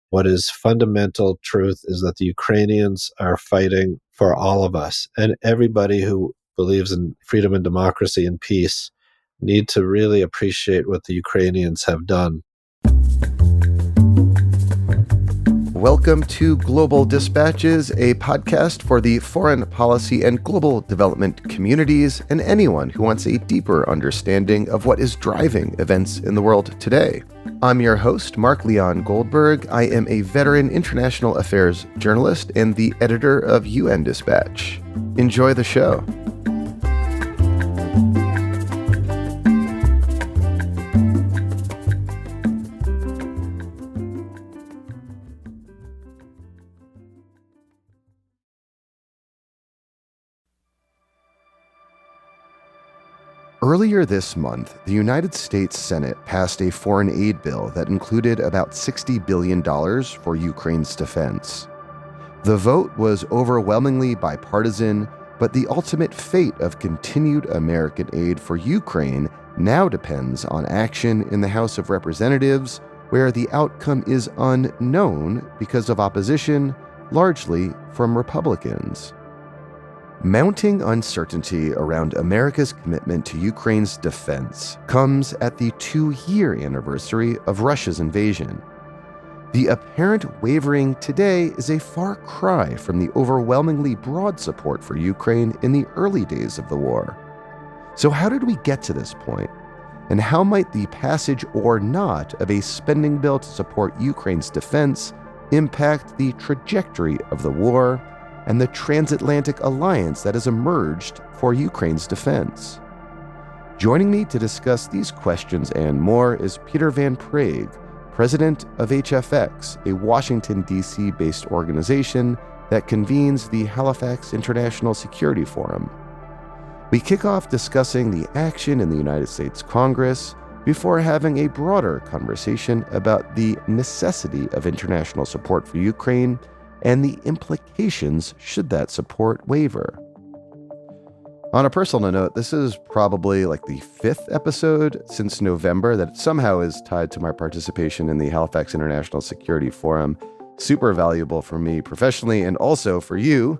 What is fundamental truth is that the Ukrainians are fighting for all of us, and everybody who believes in freedom and democracy and peace need to really appreciate what the Ukrainians have done. Welcome to Global Dispatches, a podcast for the foreign policy and global development communities and anyone who wants a deeper understanding of what is driving events in the world today. I'm your host, Mark Leon Goldberg. I am a veteran international affairs journalist and the editor of UN Dispatch. Enjoy the show. Earlier this month, the United States Senate passed a foreign aid bill that included about $60 billion for Ukraine's defense. The vote was overwhelmingly bipartisan, but the ultimate fate of continued American aid for Ukraine now depends on action in the House of Representatives, where the outcome is unknown because of opposition, largely from Republicans. Mounting uncertainty around America's commitment to Ukraine's defense comes at the 2-year anniversary of Russia's invasion. The apparent wavering today is a far cry from the overwhelmingly broad support for Ukraine in the early days of the war. So how did we get to this point? And how might the passage or not of a spending bill to support Ukraine's defense impact the trajectory of the war and the transatlantic alliance that has emerged for Ukraine's defense? Joining me to discuss these questions and more is Peter Van Praagh, president of HFX, a Washington, D.C. based organization that convenes the Halifax International Security Forum. We kick off discussing the action in the United States Congress before having a broader conversation about the necessity of international support for Ukraine and the implications should that support waver. On a personal note, this is probably like the 5th episode since November that somehow is tied to my participation in the Halifax International Security Forum. Super valuable for me professionally and also for you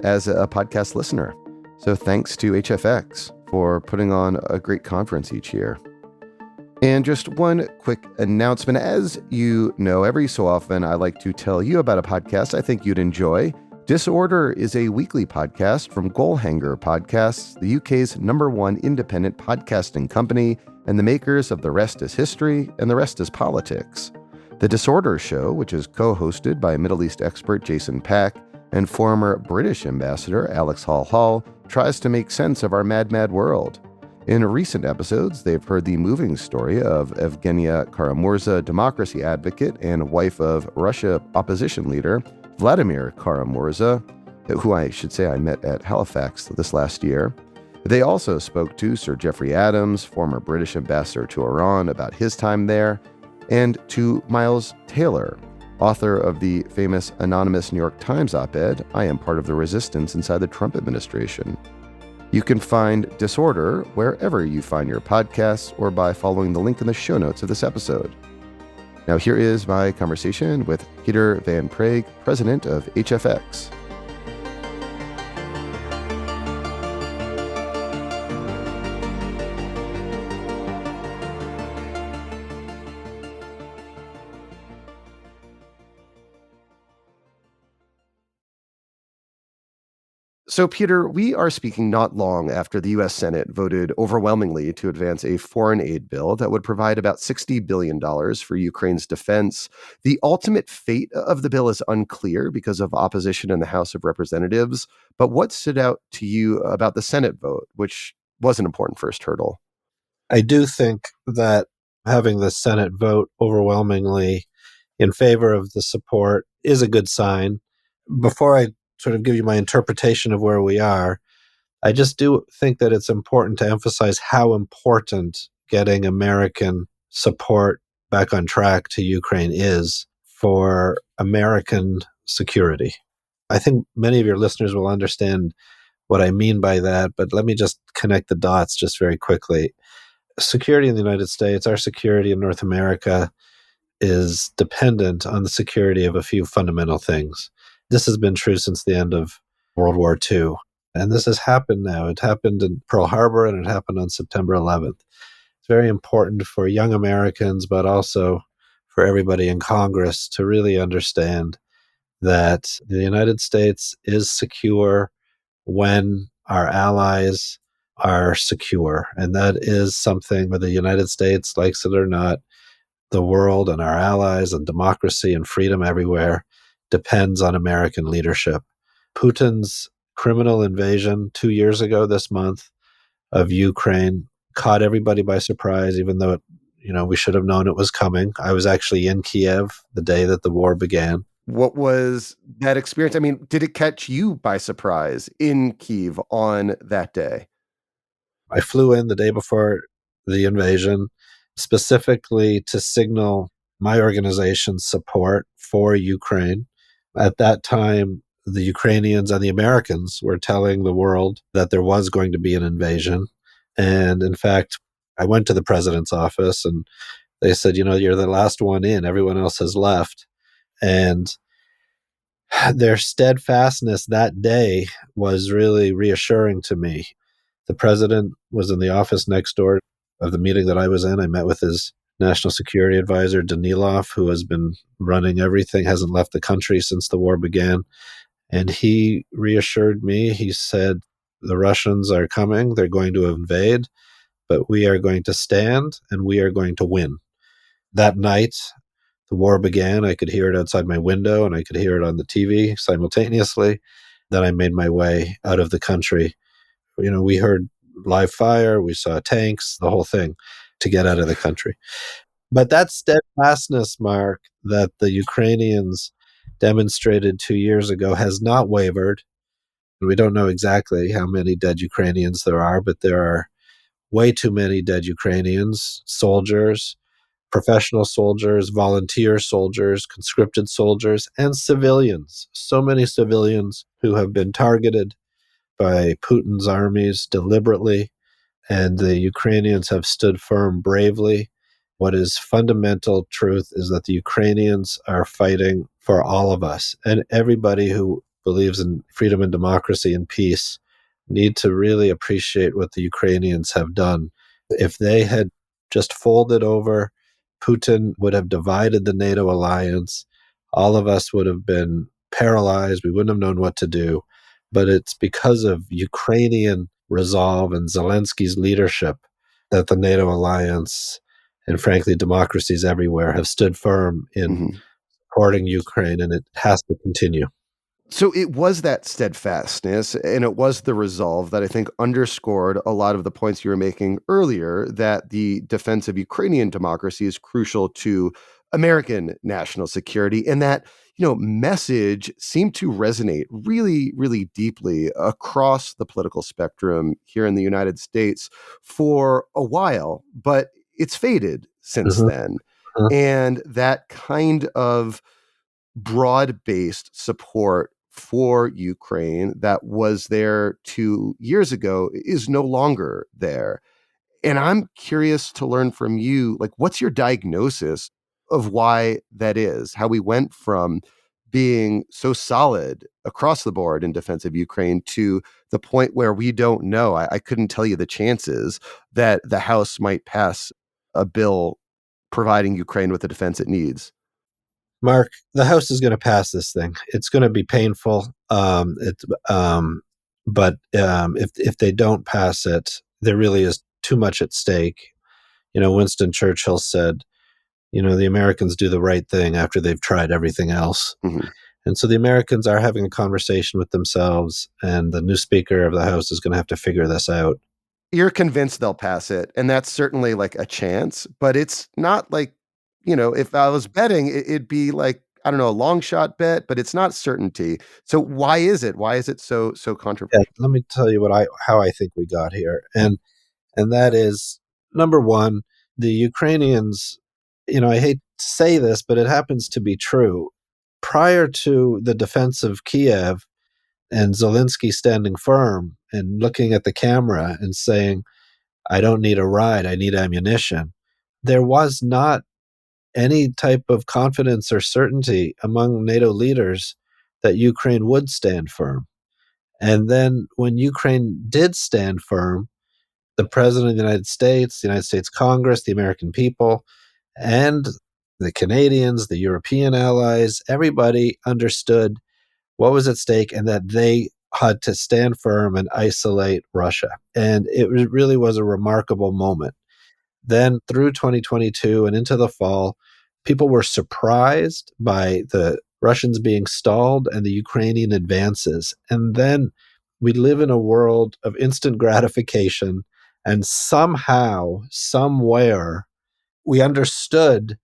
as a podcast listener. So thanks to HFX for putting on a great conference each year. And just one quick announcement. As you know, every so often I like to tell you about a podcast I think you'd enjoy. Disorder is a weekly podcast from Goalhanger Podcasts, the UK's #1 independent podcasting company and the makers of The Rest is History and The Rest is Politics. The Disorder Show, which is co-hosted by Middle East expert Jason Pack and former British ambassador Alex Hall, tries to make sense of our mad world. In recent episodes, they've heard the moving story of Evgenia Kara-Murza, democracy advocate and wife of Russia opposition leader Vladimir Kara-Murza, who I should say I met at Halifax this last year. They also spoke to Sir Geoffrey Adams, former British ambassador to Iran, about his time there, and to Miles Taylor, author of the famous anonymous New York Times op-ed, "I Am Part of the Resistance Inside the Trump Administration." You can find Disorder wherever you find your podcasts or by following the link in the show notes of this episode. Now here is my conversation with Peter Van Praagh, president of HFX. So, Peter, we are speaking not long after the U.S. Senate voted overwhelmingly to advance a foreign aid bill that would provide about $60 billion for Ukraine's defense. The ultimate fate of the bill is unclear because of opposition in the House of Representatives. But what stood out to you about the Senate vote, which was an important first hurdle? I do think that having the Senate vote overwhelmingly in favor of the support is a good sign. Before I sort of give you my interpretation of where we are, I just do think that it's important to emphasize how important getting American support back on track to Ukraine is for American security. I think many of your listeners will understand what I mean by that, but let me just connect the dots just very quickly. Security in the United States, our security in North America, is dependent on the security of a few fundamental things. This has been true since the end of World War II. And this has happened now. It happened in Pearl Harbor and it happened on September 11th. It's very important for young Americans, but also for everybody in Congress to really understand that the United States is secure when our allies are secure. And that is something, whether the United States likes it or not, the world and our allies and democracy and freedom everywhere depends on American leadership. Putin's criminal invasion 2 years ago this month of Ukraine caught everybody by surprise, even though we should have known it was coming. I was actually in Kiev the day that the war began. What was that experience? I mean, did it catch you by surprise in Kyiv on that day? I flew in the day before the invasion specifically to signal my organization's support for Ukraine. At that time, the Ukrainians and the Americans were telling the world that there was going to be an invasion. And in fact, I went to the president's office and they said, you're the last one in, everyone else has left. And their steadfastness that day was really reassuring to me. The president was in the office next door of the meeting that I was in. I met with his national security advisor, Danilov, who has been running everything, hasn't left the country since the war began. And he reassured me. He said, the Russians are coming. They're going to invade, but we are going to stand and we are going to win. That night, the war began. I could hear it outside my window and I could hear it on the TV simultaneously. Then I made my way out of the country. We heard live fire, we saw tanks, the whole thing to get out of the country. But that steadfastness, Mark, that the Ukrainians demonstrated 2 years ago has not wavered. We don't know exactly how many dead Ukrainians there are, but there are way too many dead Ukrainians, soldiers, professional soldiers, volunteer soldiers, conscripted soldiers, and civilians. So many civilians who have been targeted by Putin's armies deliberately, and the Ukrainians have stood firm bravely. What is fundamental truth is that the Ukrainians are fighting for all of us, and everybody who believes in freedom and democracy and peace need to really appreciate what the Ukrainians have done. If they had just folded over, Putin would have divided the NATO alliance. All of us would have been paralyzed. We wouldn't have known what to do. But it's because of Ukrainian resolve and Zelensky's leadership that the NATO alliance and frankly democracies everywhere have stood firm in supporting Ukraine, and it has to continue. So it was that steadfastness and it was the resolve that I think underscored a lot of the points you were making earlier, that the defense of Ukrainian democracy is crucial to American national security, and that message seemed to resonate really, really deeply across the political spectrum here in the United States for a while, but it's faded since Mm-hmm. then. Mm-hmm. And that kind of broad-based support for Ukraine that was there 2 years ago is no longer there. And I'm curious to learn from you, like, what's your diagnosis of why that is? How we went from being so solid across the board in defense of Ukraine to the point where we don't know. I couldn't tell you the chances that the House might pass a bill providing Ukraine with the defense it needs. Mark, the House is going to pass this thing. It's going to be painful. But if they don't pass it, there really is too much at stake. Winston Churchill said, the Americans do the right thing after they've tried everything else. Mm-hmm. And so the Americans are having a conversation with themselves, and the new Speaker of the House is going to have to figure this out. You're convinced they'll pass it, and that's certainly like a chance, but it's not like, if I was betting, it'd be like, I don't know, a long shot bet, but it's not certainty. So why is it? Why is it so controversial? Yeah, let me tell you how I think we got here. And that is, number one, the Ukrainians, I hate to say this, but it happens to be true. Prior to the defense of Kiev and Zelensky standing firm and looking at the camera and saying, I don't need a ride, I need ammunition, there was not any type of confidence or certainty among NATO leaders that Ukraine would stand firm. And then when Ukraine did stand firm, the President of the United States Congress, the American people, and the Canadians, the European allies, everybody understood what was at stake and that they had to stand firm and isolate Russia. And it really was a remarkable moment. Then through 2022 and into the fall, people were surprised by the Russians being stalled and the Ukrainian advances. And then we live in a world of instant gratification. And somehow, somewhere, we understood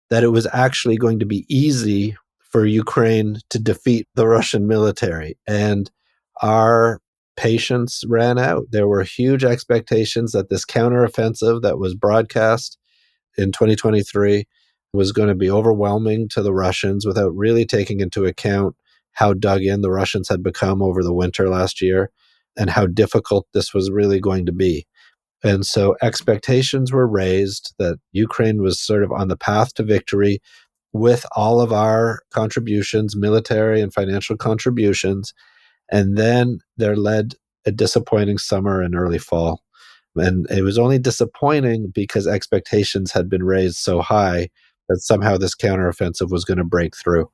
that it was actually going to be easy for Ukraine to defeat the Russian military. And our patience ran out. There were huge expectations that this counteroffensive that was broadcast in 2023 was going to be overwhelming to the Russians without really taking into account how dug in the Russians had become over the winter last year and how difficult this was really going to be. And so expectations were raised that Ukraine was sort of on the path to victory with all of our contributions, military and financial contributions. And then there led a disappointing summer and early fall. And it was only disappointing because expectations had been raised so high that somehow this counteroffensive was going to break through.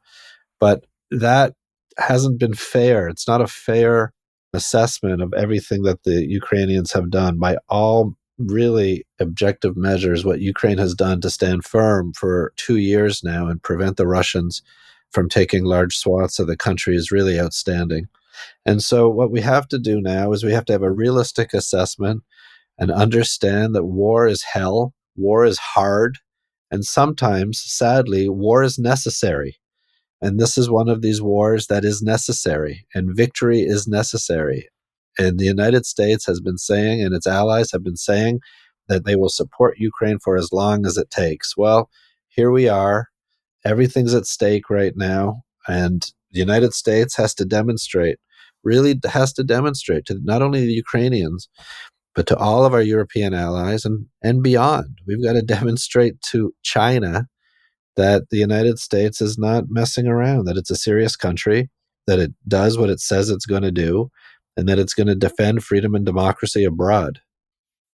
But that hasn't been fair. It's not a fair assessment of everything that the Ukrainians have done by all really objective measures. What Ukraine has done to stand firm for 2 years now and prevent the Russians from taking large swaths of the country is really outstanding. And so, what we have to do now is we have to have a realistic assessment and understand that war is hell, war is hard, and sometimes, sadly, war is necessary. And this is one of these wars that is necessary, and victory is necessary. And the United States has been saying, and its allies have been saying, that they will support Ukraine for as long as it takes. Well, here we are. Everything's at stake right now. And the United States has to demonstrate, really has to demonstrate to not only the Ukrainians, but to all of our European allies and beyond. We've got to demonstrate to China that the United States is not messing around, that it's a serious country, that it does what it says it's going to do, and that it's going to defend freedom and democracy abroad.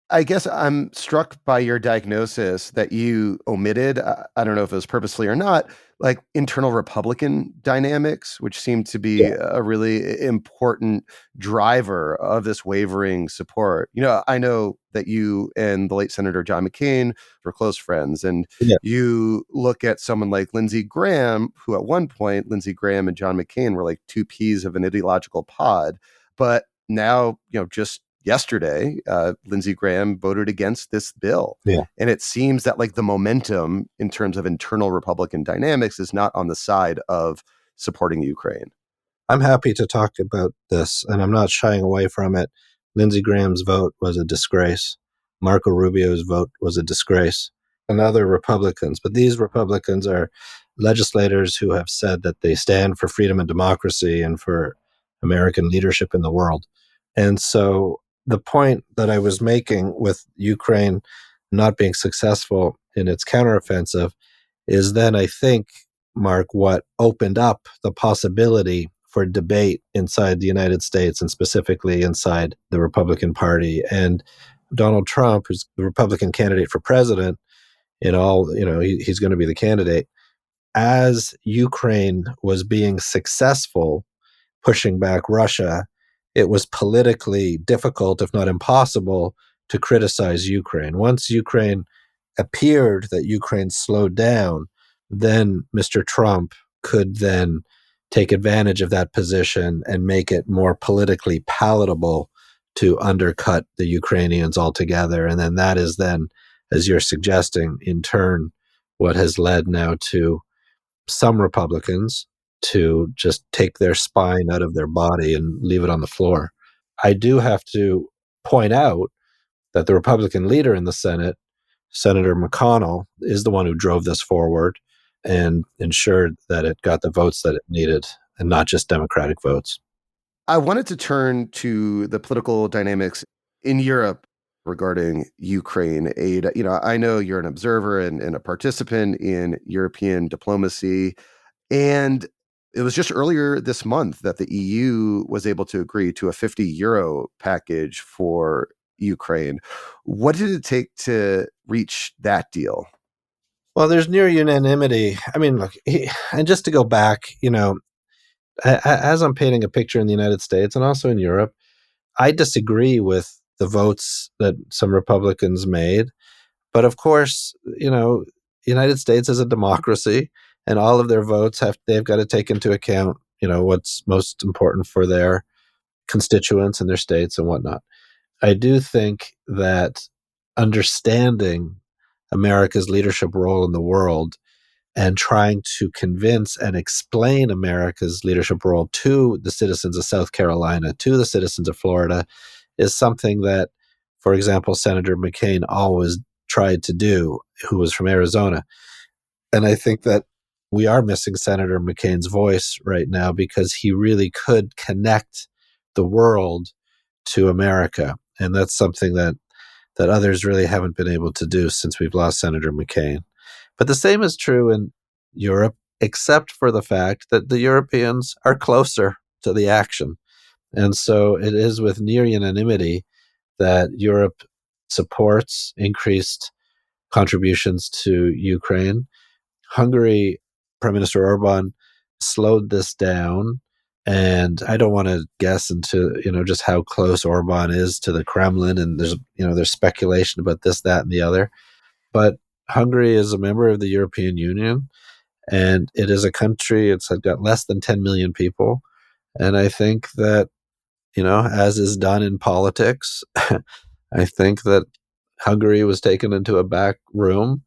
I guess I'm struck by your diagnosis that you omitted. I don't know if it was purposely or not, like internal Republican dynamics, which seem to be Yeah. a really important driver of this wavering support. I know that you and the late Senator John McCain were close friends, and Yeah. you look at someone like Lindsey Graham, who at one point, Lindsey Graham and John McCain were like two peas of an ideological pod. But now, just yesterday, Lindsey Graham voted against this bill. Yeah. And it seems that like the momentum in terms of internal Republican dynamics is not on the side of supporting Ukraine. I'm happy to talk about this, and I'm not shying away from it. Lindsey Graham's vote was a disgrace. Marco Rubio's vote was a disgrace, and other Republicans. But these Republicans are legislators who have said that they stand for freedom and democracy and for American leadership in the world. And so the point that I was making with Ukraine not being successful in its counteroffensive is then, I think, Mark, what opened up the possibility for debate inside the United States and specifically inside the Republican Party. And Donald Trump, who's the Republican candidate for president, he's going to be the candidate. As Ukraine was being successful pushing back Russia, it was politically difficult, if not impossible, to criticize Ukraine. Once Ukraine appeared that Ukraine slowed down, then Mr. Trump could then take advantage of that position and make it more politically palatable to undercut the Ukrainians altogether. And then that is then, as you're suggesting, in turn, what has led now to some Republicans to just take their spine out of their body and leave it on the floor. I do have to point out that the Republican leader in the Senate, Senator McConnell, is the one who drove this forward and ensured that it got the votes that it needed and not just Democratic votes. I wanted to turn to the political dynamics in Europe regarding Ukraine aid. I know you're an observer and a participant in European diplomacy. And it was just earlier this month that the EU was able to agree to a €50 package for Ukraine. What did it take to reach that deal? Well, there's near unanimity. I mean, look, and just to go back, as I'm painting a picture in the United States and also in Europe, I disagree with the votes that some Republicans made. But of course, the United States is a democracy, and all of their votes they've got to take into account, what's most important for their constituents and their states and whatnot. I do think that understanding America's leadership role in the world and trying to convince and explain America's leadership role to the citizens of South Carolina, to the citizens of Florida, is something that, for example, Senator McCain always tried to do, who was from Arizona. And I think that we are missing Senator McCain's voice right now because he really could connect the world to America. And that's something that others really haven't been able to do since we've lost Senator McCain. But the same is true in Europe, except for the fact that the Europeans are closer to the action. And so it is with near unanimity that Europe supports increased contributions to Ukraine. Hungary, Prime Minister Orban, slowed this down. And I don't want to guess into, just how close Orban is to the Kremlin. And there's speculation about this, that, and the other. But Hungary is a member of the European Union, and it is a country, it's got less than 10 million people. And I think that, as is done in politics, I think that Hungary was taken into a back room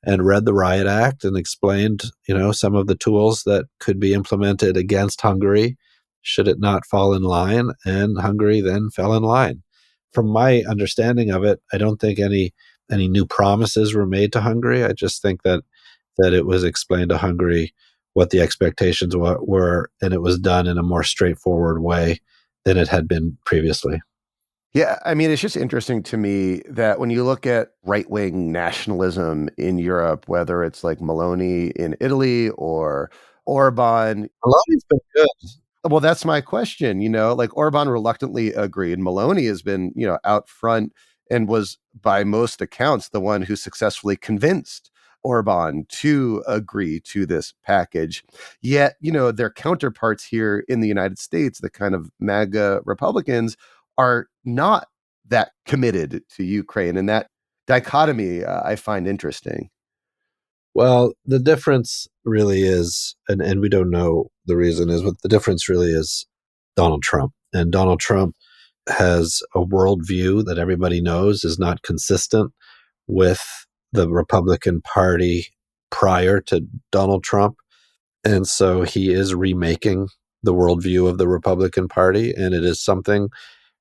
and read the Riot Act and explained, some of the tools that could be implemented against Hungary should it not fall in line. And Hungary then fell in line. From my understanding of it, I don't think any new promises were made to Hungary. I just think that it was explained to Hungary what the expectations were, and it was done in a more straightforward way than it had been previously. Yeah, I mean, it's just interesting to me that when you look at right-wing nationalism in Europe, whether it's like Meloni in Italy or Orban. Meloni's been good. Well, that's my question. Like Orban reluctantly agreed. Meloni has been, out front and was, by most accounts, the one who successfully convinced Orban to agree to this package. Yet, their counterparts here in the United States, the kind of MAGA Republicans, are not that committed to Ukraine. And that dichotomy I find interesting. Well, the difference really is, and we don't know the reason is, but the difference really is Donald Trump. And Donald Trump has a worldview that everybody knows is not consistent with the Republican Party prior to Donald Trump. And so he is remaking the worldview of the Republican Party. And it is something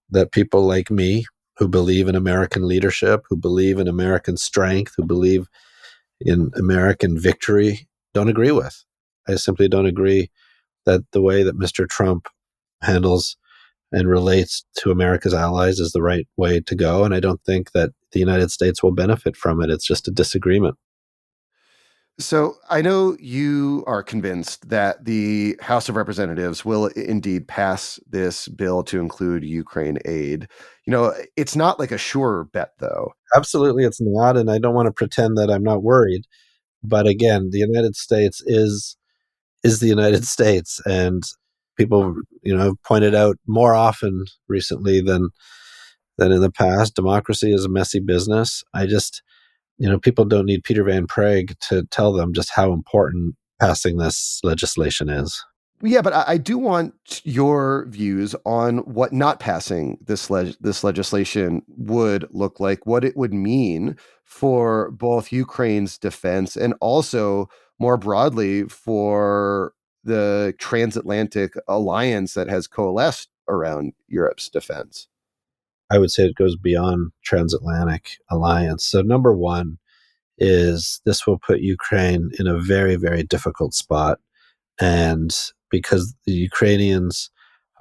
that people like me, who believe in American leadership, who believe in American strength, who believe in American victory, don't agree with. I simply don't agree that the way that Mr. Trump handles and relates to America's allies is the right way to go. And I don't think that the United States will benefit from it. It's just a disagreement. So I know you are convinced that the House of Representatives will indeed pass this bill to include Ukraine aid. It's not like a sure bet, though. Absolutely, it's not. And I don't want to pretend that I'm not worried. But again, the United States is the United States. And people, have pointed out more often recently than in the past, democracy is a messy business. People don't need Peter Van Praagh to tell them just how important passing this legislation is. Yeah, but I do want your views on what not passing this legislation would look like, what it would mean for both Ukraine's defense and also more broadly for the transatlantic alliance that has coalesced around Europe's defense. I would say it goes beyond transatlantic alliance. So number one is this will put Ukraine in a very, very difficult spot. And because the Ukrainians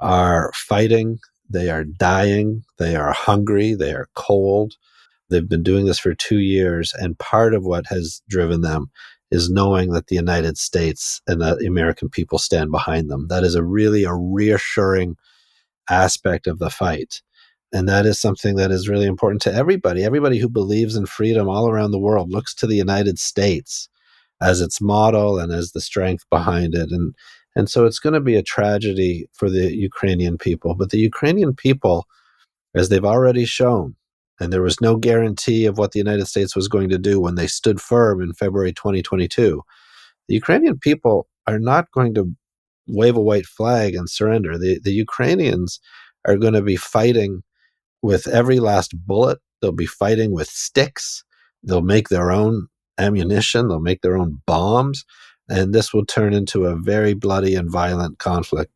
are fighting They are dying. They are hungry. They are cold. They've been doing this for 2 years. And part of what has driven them is knowing that the United States and the American people stand behind them. That is really a reassuring aspect of the fight. And that is something that is really important to everybody. Everybody who believes in freedom all around the world looks to the United States as its model and as the strength behind it. And so it's going to be a tragedy for the Ukrainian people. But the Ukrainian people, as they've already shown, and there was no guarantee of what the United States was going to do when they stood firm in February 2022, the Ukrainian people are not going to wave a white flag and surrender. The Ukrainians are going to be fighting with every last bullet. They'll be fighting with sticks. They'll make their own ammunition. They'll make their own bombs. And this will turn into a very bloody and violent conflict.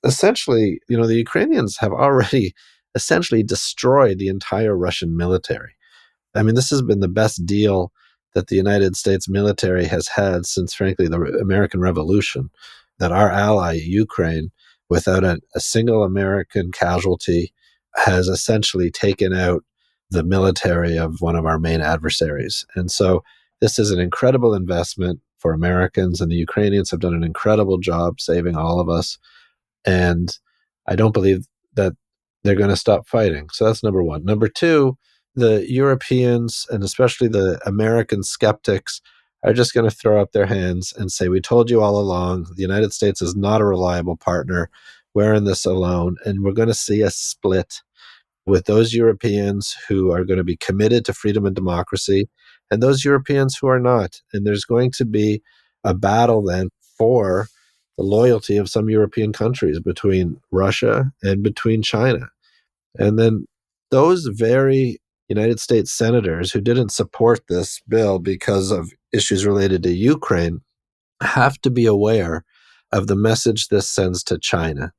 Essentially, the Ukrainians have already essentially destroyed the entire Russian military. I mean, this has been the best deal that the United States military has had since, frankly, the American Revolution, that our ally, Ukraine, without a single American casualty, has essentially taken out the military of one of our main adversaries. And so this is an incredible investment for Americans, and the Ukrainians have done an incredible job saving all of us. And I don't believe that they're going to stop fighting. So that's number one. Number two, the Europeans, and especially the American skeptics, are just going to throw up their hands and say, we told you all along, the United States is not a reliable partner. We're in this alone. And we're going to see a split with those Europeans who are going to be committed to freedom and democracy and those Europeans who are not. And there's going to be a battle then for the loyalty of some European countries between Russia and between China. And then those very United States senators who didn't support this bill because of issues related to Ukraine have to be aware of the message this sends to China.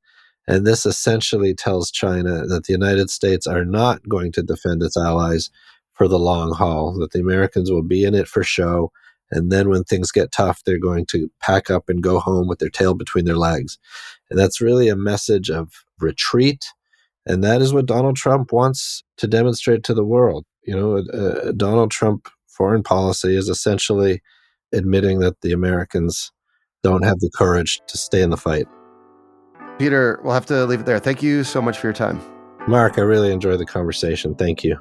And this essentially tells China that the United States are not going to defend its allies for the long haul, that the Americans will be in it for show. And then when things get tough, they're going to pack up and go home with their tail between their legs. And that's really a message of retreat. And that is what Donald Trump wants to demonstrate to the world. Donald Trump foreign policy is essentially admitting that the Americans don't have the courage to stay in the fight. Peter, we'll have to leave it there. Thank you so much for your time. Mark, I really enjoyed the conversation. Thank you.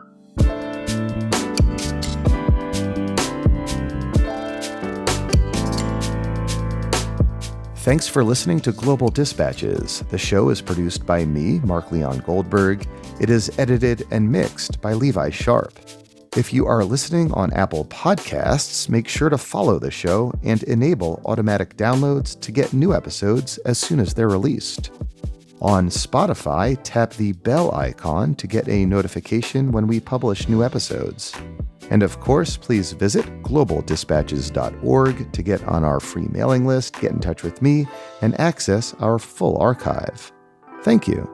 Thanks for listening to Global Dispatches. The show is produced by me, Mark Leon Goldberg. It is edited and mixed by Levi Sharp. If you are listening on Apple Podcasts, make sure to follow the show and enable automatic downloads to get new episodes as soon as they're released. On Spotify, tap the bell icon to get a notification when we publish new episodes. And of course, please visit globaldispatches.org to get on our free mailing list, get in touch with me, and access our full archive. Thank you.